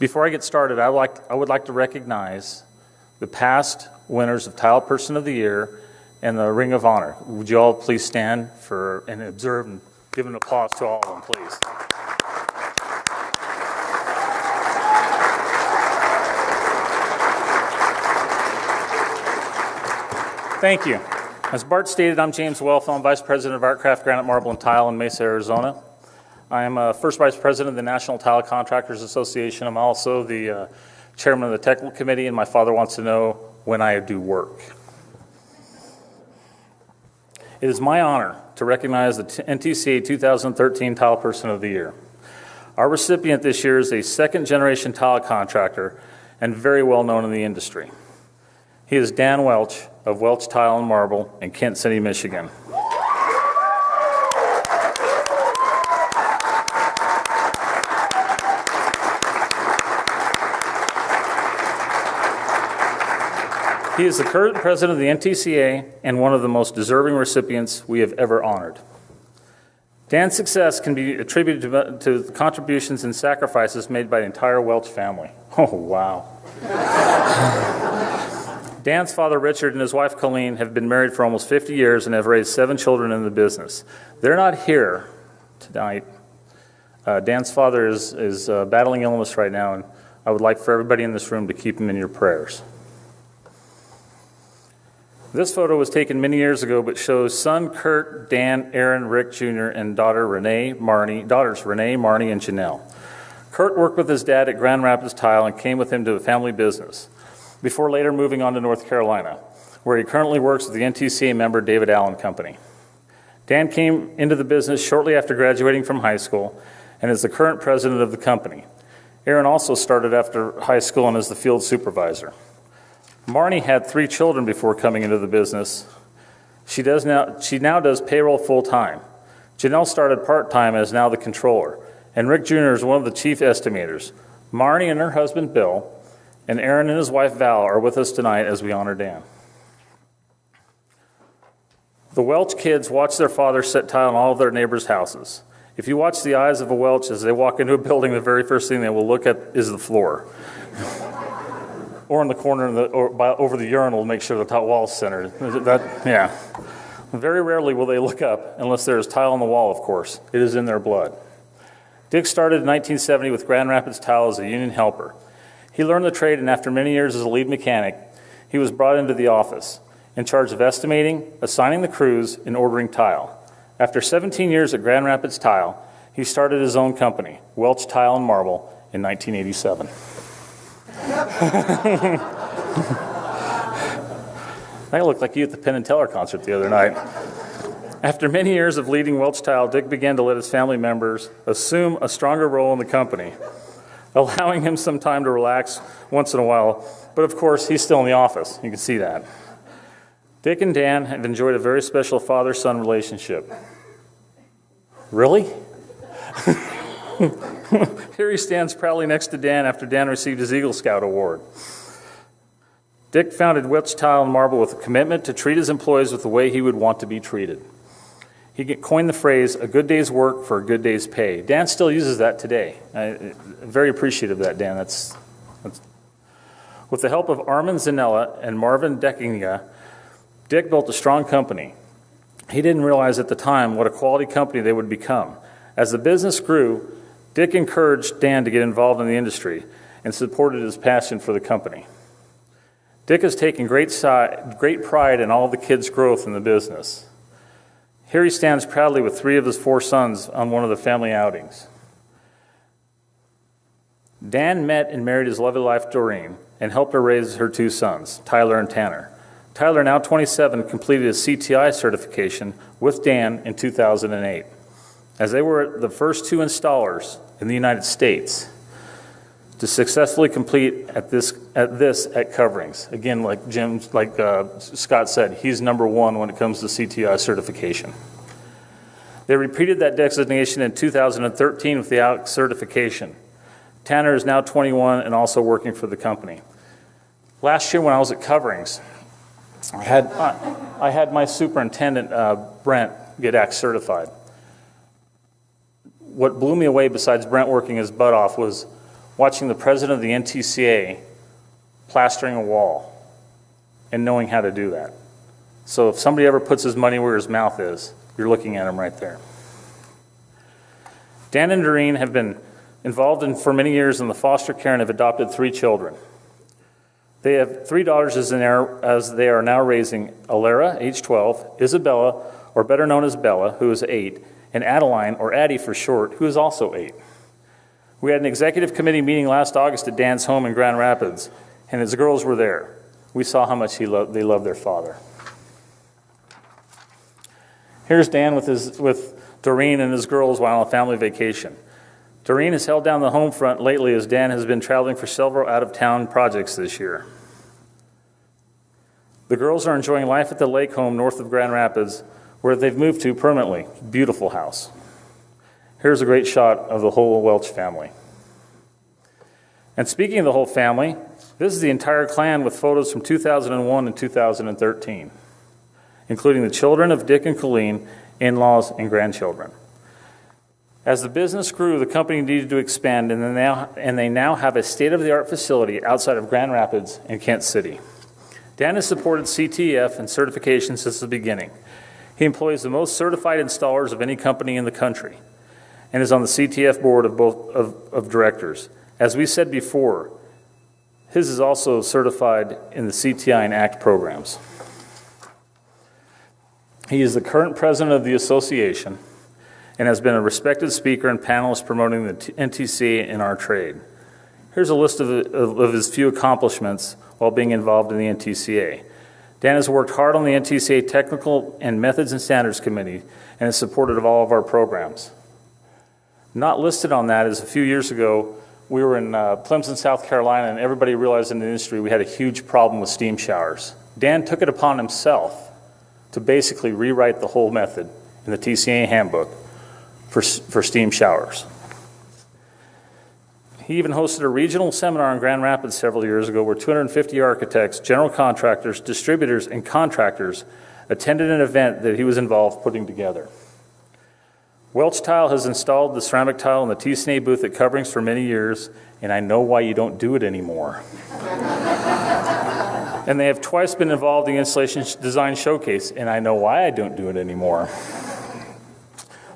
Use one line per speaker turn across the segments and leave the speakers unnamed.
Before I get started, I would like to recognize the past winners of Tile Person of the Year and the Ring of Honor. Would you all please stand for and observe and give an applause to all of them, please. Thank you. As Bart stated, I'm James Welch. I'm Vice President of Art Craft, Granite, Marble, and Tile in Mesa, Arizona. I am First Vice President of the National Tile Contractors Association. I'm also the Chairman of the Technical Committee, and my father wants to know when I do work. It is my honor to recognize the NTCA 2013 Tile Person of the Year. Our recipient this year is a second-generation tile contractor and very well known in the industry. He is Dan Welch of Welch Tile and Marble in Kent City, Michigan. He is the current president of the NTCA and one of the most deserving recipients we have ever honored. Dan's success can be attributed to the contributions and sacrifices made by the entire Welch family. Oh, wow. Dan's father, Richard, and his wife, Colleen, have been married for almost 50 years and have raised 7 children in the business. They're not here tonight. Dan's father is battling illness right now, and I would like for everybody in this room to keep him in your prayers. This photo was taken many years ago, but shows son Kurt, Dan, Aaron, Rick Jr., and daughters Renee, Marnie, and Janelle. Kurt worked with his dad at Grand Rapids Tile and came with him to the family business, before later moving on to North Carolina, where he currently works with the NTCA member David Allen Company. Dan came into the business shortly after graduating from high school and is the current president of the company. Aaron also started after high school and is the field supervisor. Marnie had 3 children before coming into the business. She now does payroll full-time. Janelle started part-time and is now the controller. And Rick Jr. is one of the chief estimators. Marnie and her husband, Bill, and Aaron and his wife, Val, are with us tonight as we honor Dan. The Welch kids watch their father set tile in all of their neighbors' houses. If you watch the eyes of a Welch as they walk into a building, the very first thing they will look at is the floor. Or in the corner over the urinal to make sure the tile wall's centered. Very rarely will they look up unless there is tile on the wall, of course. It is in their blood. Dick started in 1970 with Grand Rapids Tile as a union helper. He learned the trade, and after many years as a lead mechanic, he was brought into the office, in charge of estimating, assigning the crews, and ordering tile. After 17 years at Grand Rapids Tile, he started his own company, Welch Tile and Marble, in 1987. That looked like you at the Penn and Teller concert the other night. After many years of leading Welch Tile, Dick began to let his family members assume a stronger role in the company, allowing him some time to relax once in a while. But of course, he's still in the office. You can see that. Dick and Dan have enjoyed a very special father-son relationship. Really? Here he stands proudly next to Dan after Dan received his Eagle Scout Award. Dick founded Welch Tile and Marble with a commitment to treat his employees with the way he would want to be treated. He coined the phrase, a good day's work for a good day's pay. Dan still uses that today. I'm very appreciative of that, Dan. That's With the help of Armin Zanella and Marvin Deckinga, Dick built a strong company. He didn't realize at the time what a quality company they would become. As the business grew, Dick encouraged Dan to get involved in the industry and supported his passion for the company. Dick has taken great pride in all the kids' growth in the business. Here he stands proudly with 3 of his 4 sons on one of the family outings. Dan met and married his lovely wife, Doreen, and helped her raise her 2 sons, Tyler and Tanner. Tyler, now 27, completed his CTI certification with Dan in 2008, as they were the first 2 installers in the United States to successfully complete at Coverings. Again, like Scott said, he's number 1 when it comes to CTI certification. They repeated that designation in 2013 with the ALEC certification. Tanner is now 21 and also working for the company. Last year when I was at Coverings, I had my superintendent, Brent, get ALEC certified. What blew me away, besides Brent working his butt off, was watching the president of the NTCA plastering a wall and knowing how to do that. So if somebody ever puts his money where his mouth is, you're looking at him right there. Dan and Doreen have been involved for many years in the foster care and have adopted 3 children. They have 3 daughters as they are now raising Alara, age 12, Isabella, or better known as Bella, who is 8, and Adeline, or Addie for short, who is also 8. We had an executive committee meeting last August at Dan's home in Grand Rapids, and his girls were there. We saw how much they love their father. Here's Dan with Doreen and his girls while on a family vacation. Doreen has held down the home front lately as Dan has been traveling for several out-of-town projects this year. The girls are enjoying life at the lake home north of Grand Rapids, where they've moved to permanently. Beautiful house. Here's a great shot of the whole Welch family. And speaking of the whole family, this is the entire clan with photos from 2001 and 2013, including the children of Dick and Colleen, in-laws, and grandchildren. As the business grew, the company needed to expand, and they now have a state-of-the-art facility outside of Grand Rapids and Kent City. Dan has supported CTF and certification since the beginning. He employs the most certified installers of any company in the country and is on the CTF board of directors. As we said before, his is also certified in the CTI and ACT programs. He is the current president of the association and has been a respected speaker and panelist promoting the NTCA in our trade. Here's a list of his few accomplishments while being involved in the NTCA. Dan has worked hard on the NTCA Technical and Methods and Standards Committee and is supportive of all of our programs. Not listed on that is a few years ago, we were in Clemson, South Carolina, and everybody realized in the industry we had a huge problem with steam showers. Dan took it upon himself to basically rewrite the whole method in the TCA handbook for steam showers. He even hosted a regional seminar in Grand Rapids several years ago where 250 architects, general contractors, distributors, and contractors attended an event that he was involved putting together. Welch Tile has installed the ceramic tile in the TCA booth at Coverings for many years, and I know why you don't do it anymore. And they have twice been involved in the installation design showcase, and I know why I don't do it anymore.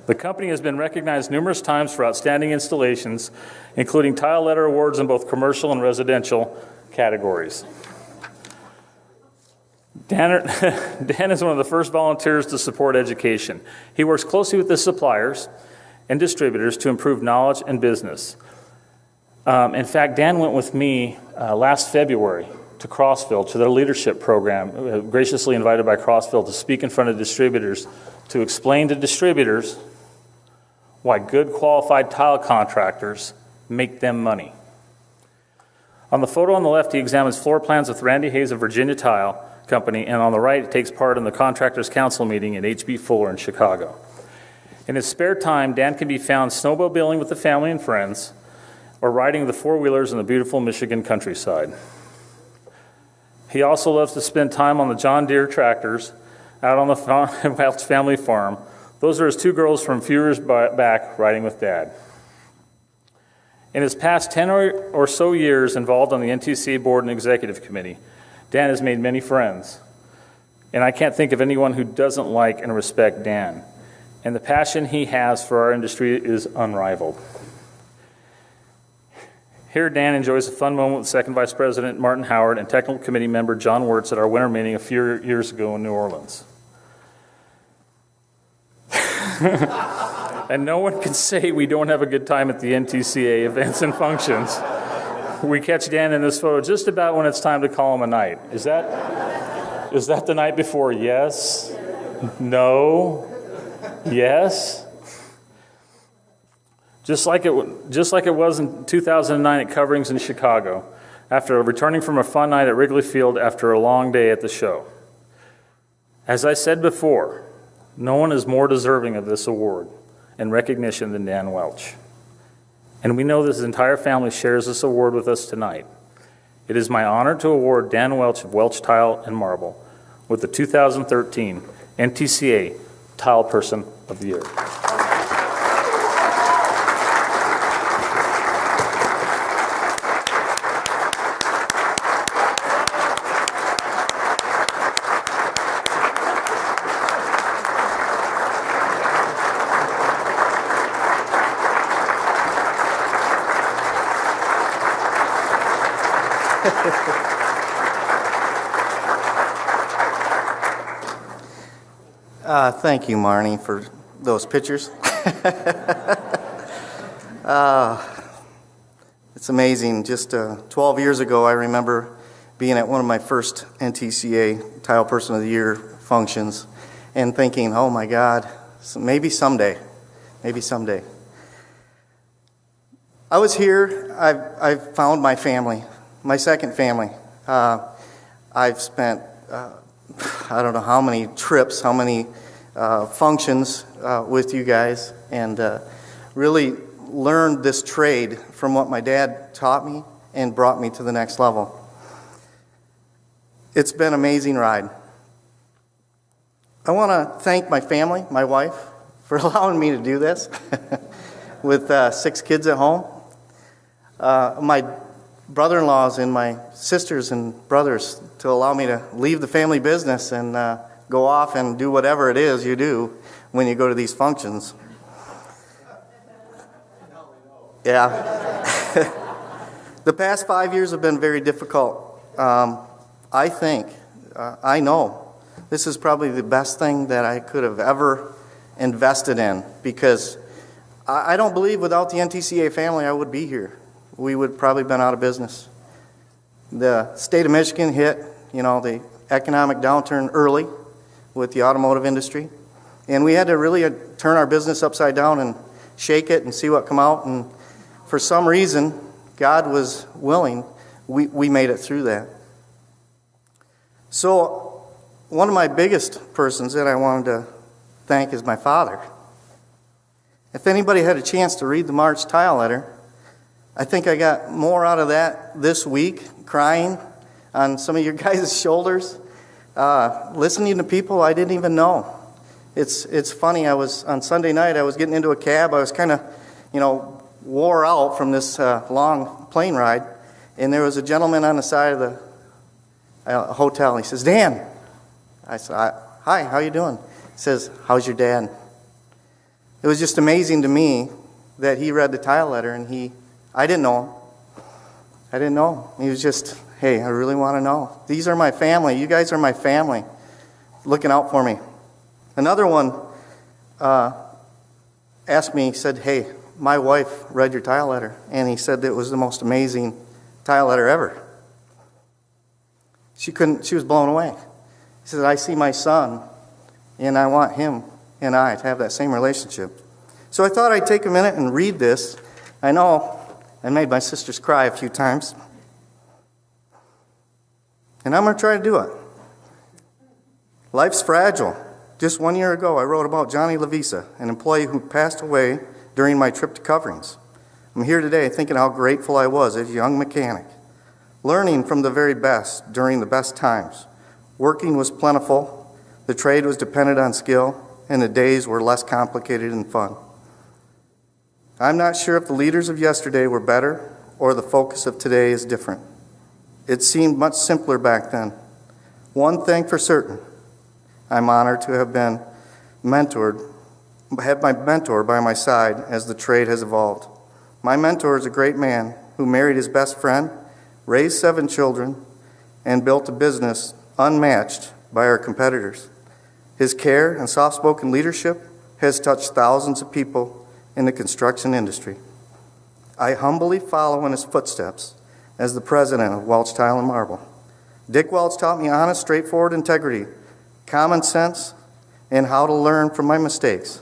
The company has been recognized numerous times for outstanding installations, including Tile Letter Awards in both commercial and residential categories. Dan is one of the first volunteers to support education. He works closely with the suppliers and distributors to improve knowledge and business. In fact, Dan went with me last February to Crossville, to their leadership program, graciously invited by Crossville to speak in front of distributors to explain to distributors why good qualified tile contractors make them money. On the photo on the left, he examines floor plans with Randy Hayes of Virginia Tile Company, and on the right, he takes part in the Contractors Council meeting at H.B. Fuller in Chicago. In his spare time, Dan can be found snowmobiling with the family and friends or riding the four-wheelers in the beautiful Michigan countryside. He also loves to spend time on the John Deere tractors out on the Welch family farm. Those are his 2 girls from a few years back riding with Dad. In his past 10 or so years involved on the NTCA board and executive committee, Dan has made many friends. And I can't think of anyone who doesn't like and respect Dan. And the passion he has for our industry is unrivaled. Here, Dan enjoys a fun moment with Second Vice President Martin Howard and Technical Committee member John Wirtz at our winter meeting a few years ago in New Orleans. And no one can say we don't have a good time at the NTCA events and functions. We catch Dan in this photo just about when it's time to call him a night. Is that the night before? Yes? No? Yes? Just like it was in 2009 at Coverings in Chicago, after returning from a fun night at Wrigley Field after a long day at the show. As I said before, no one is more deserving of this award and recognition than Dan Welch. And we know this entire family shares this award with us tonight. It is my honor to award Dan Welch of Welch Tile and Marble with the 2013 NTCA Tile Person of the Year.
Thank you, Marnie, for those pictures. It's amazing. Just 12 years ago, I remember being at one of my first NTCA Tile Person of the Year functions and thinking, oh my God, maybe someday. I was here. I've found my family, my second family. I've spent, I don't know how many trips, how many functions with you guys, and really learned this trade from what my dad taught me and brought me to the next level. It's been an amazing ride. I want to thank my family, my wife, for allowing me to do this with 6 kids at home. My brother-in-laws and my sisters and brothers to allow me to leave the family business and go off and do whatever it is you do when you go to these functions. Yeah. The past 5 years have been very difficult. I think, I know, this is probably the best thing that I could have ever invested in, because I don't believe without the NTCA family I would be here. We would probably been out of business. The state of Michigan hit, the economic downturn early with the automotive industry, and we had to really turn our business upside down and shake it and see what come out. And for some reason, God was willing. We made it through that. So one of my biggest persons that I wanted to thank is my father. If anybody had a chance to read the March tile letter, I think I got more out of that this week, crying on some of your guys' shoulders, listening to people I didn't even know. It's funny, on Sunday night, I was getting into a cab. I was kind of, wore out from this long plane ride, and there was a gentleman on the side of the hotel. He says, Dan. I said, hi, how you doing? He says, how's your dad? It was just amazing to me that he read the tile letter, and I didn't know him. He was just, hey, I really want to know. These are my family. You guys are my family, looking out for me. Another one asked me, he said, hey, my wife read your tile letter, and he said that it was the most amazing tile letter ever. She was blown away. He said, I see my son, and I want him and I to have that same relationship. So I thought I'd take a minute and read this. I know I made my sisters cry a few times, and I'm going to try to do it. Life's fragile. Just 1 year ago, I wrote about Johnny Lavisa, an employee who passed away during my trip to Coverings. I'm here today thinking how grateful I was as a young mechanic, learning from the very best during the best times. Working was plentiful, the trade was dependent on skill, and the days were less complicated and fun. I'm not sure if the leaders of yesterday were better or the focus of today is different. It seemed much simpler back then. One thing for certain, I'm honored to have had my mentor by my side as the trade has evolved. My mentor is a great man who married his best friend, raised 7 children, and built a business unmatched by our competitors. His care and soft-spoken leadership has touched thousands of people in the construction industry. I humbly follow in his footsteps as the president of Welch Tile and Marble. Dick Welch taught me honest, straightforward integrity, common sense, and how to learn from my mistakes.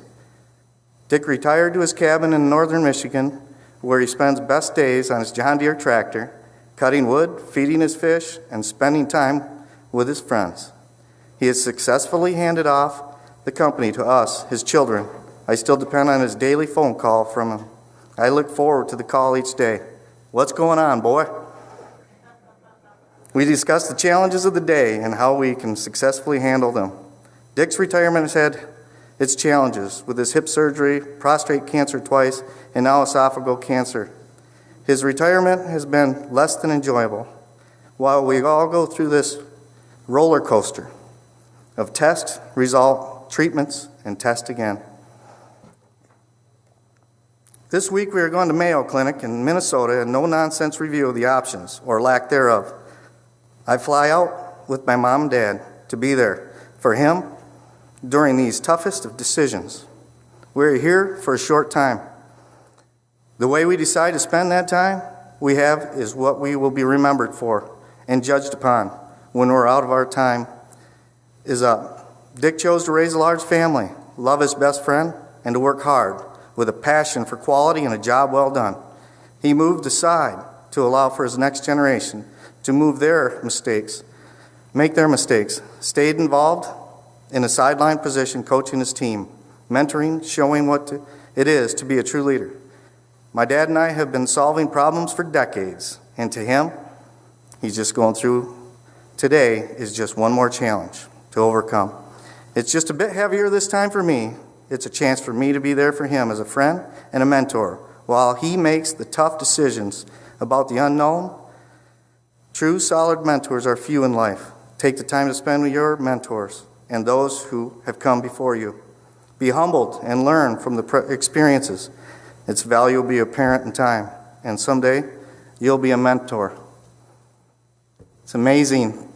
Dick retired to his cabin in northern Michigan, where he spends best days on his John Deere tractor, cutting wood, feeding his fish, and spending time with his friends. He has successfully handed off the company to us, his children. I still depend on his daily phone call from him. I look forward to the call each day. What's going on, boy? We discuss the challenges of the day and how we can successfully handle them. Dick's retirement has had its challenges with his hip surgery, prostate cancer twice, and now esophageal cancer. His retirement has been less than enjoyable, while we all go through this roller coaster of test, result, treatments, and test again. This week we are going to Mayo Clinic in Minnesota and no-nonsense review of the options, or lack thereof. I fly out with my mom and dad to be there for him during these toughest of decisions. We're here for a short time. The way we decide to spend that time we have is what we will be remembered for and judged upon when we're out of our time is up. Dick chose to raise a large family, love his best friend, and to work hard with a passion for quality and a job well done. He moved aside to allow for his next generation to make their mistakes, stayed involved in a sideline position coaching his team, mentoring, showing what it is to be a true leader. My dad and I have been solving problems for decades, and to him, he's just going through today is just one more challenge to overcome. It's just a bit heavier this time for me. It's a chance for me to be there for him as a friend and a mentor while he makes the tough decisions about the unknown. True, solid mentors are few in life. Take the time to spend with your mentors and those who have come before you. Be humbled and learn from the experiences. Its value will be apparent in time, and someday you'll be a mentor. It's amazing.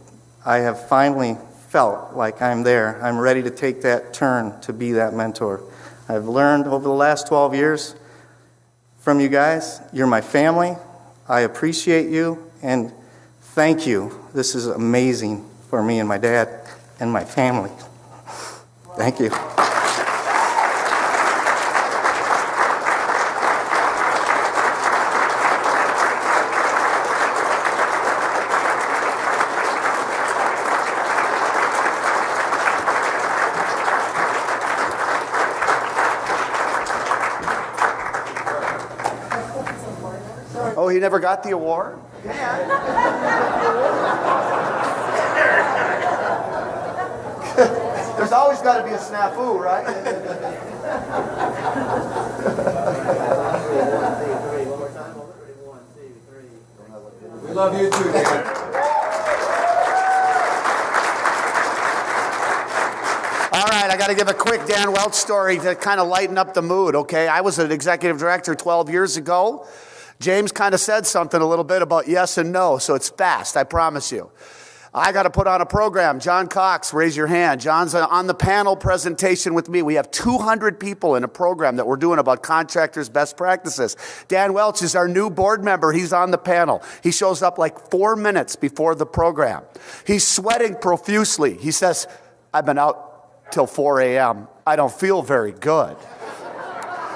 I have finally felt like I'm there. I'm ready to take that turn to be that mentor. I've learned over the last 12 years from you guys. You're my family. I appreciate you, and thank you. This is amazing for me and my dad and my family. Thank you.
Oh, he never got the award? There's always got to be a snafu, right?
We love you too, Dan.
All right, I got to give a quick Dan Welch story to kind of lighten up the mood, okay? I was an executive director 12 years ago. James kind of said something a little bit about yes and no, so it's fast, I promise you. I got to put on a program. John Cox, raise your hand. John's on the panel presentation with me. We have 200 people in a program that we're doing about contractors' best practices. Dan Welch is our new board member. He's on the panel. He shows up like 4 minutes before the program. He's sweating profusely. He says, I've been out till 4 a.m. I don't feel very good.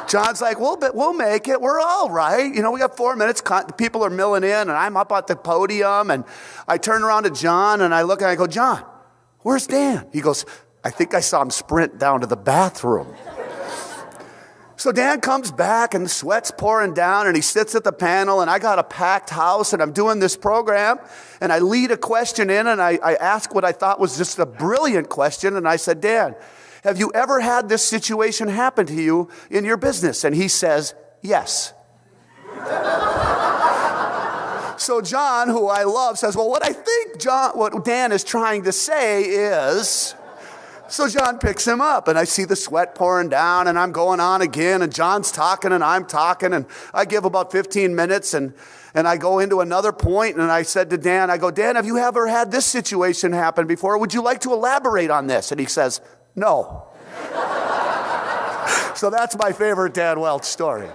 John's like, we'll make it. We're all right. You know, we got 4 minutes. People are milling in, and I'm up at the podium, and I turn around to John, and I look, and I go, John, where's Dan? He goes, I think I saw him sprint down to the bathroom. So Dan comes back, and the sweat's pouring down, and he sits at the panel, and I got a packed house, and I'm doing this program, and I lead a question in, and I ask what I thought was just a brilliant question, and I said, Dan, have you ever had this situation happen to you in your business? And he says, yes. So John, who I love, says, well, what I think what Dan is trying to say is... So John picks him up, and I see the sweat pouring down, and I'm going on again, and John's talking, and I'm talking, and I give about 15 minutes, and I go into another point, and I said to Dan, I go, Dan, have you ever had this situation happen before? Would you like to elaborate on this? And he says, no. So that's my favorite Dan Welch story.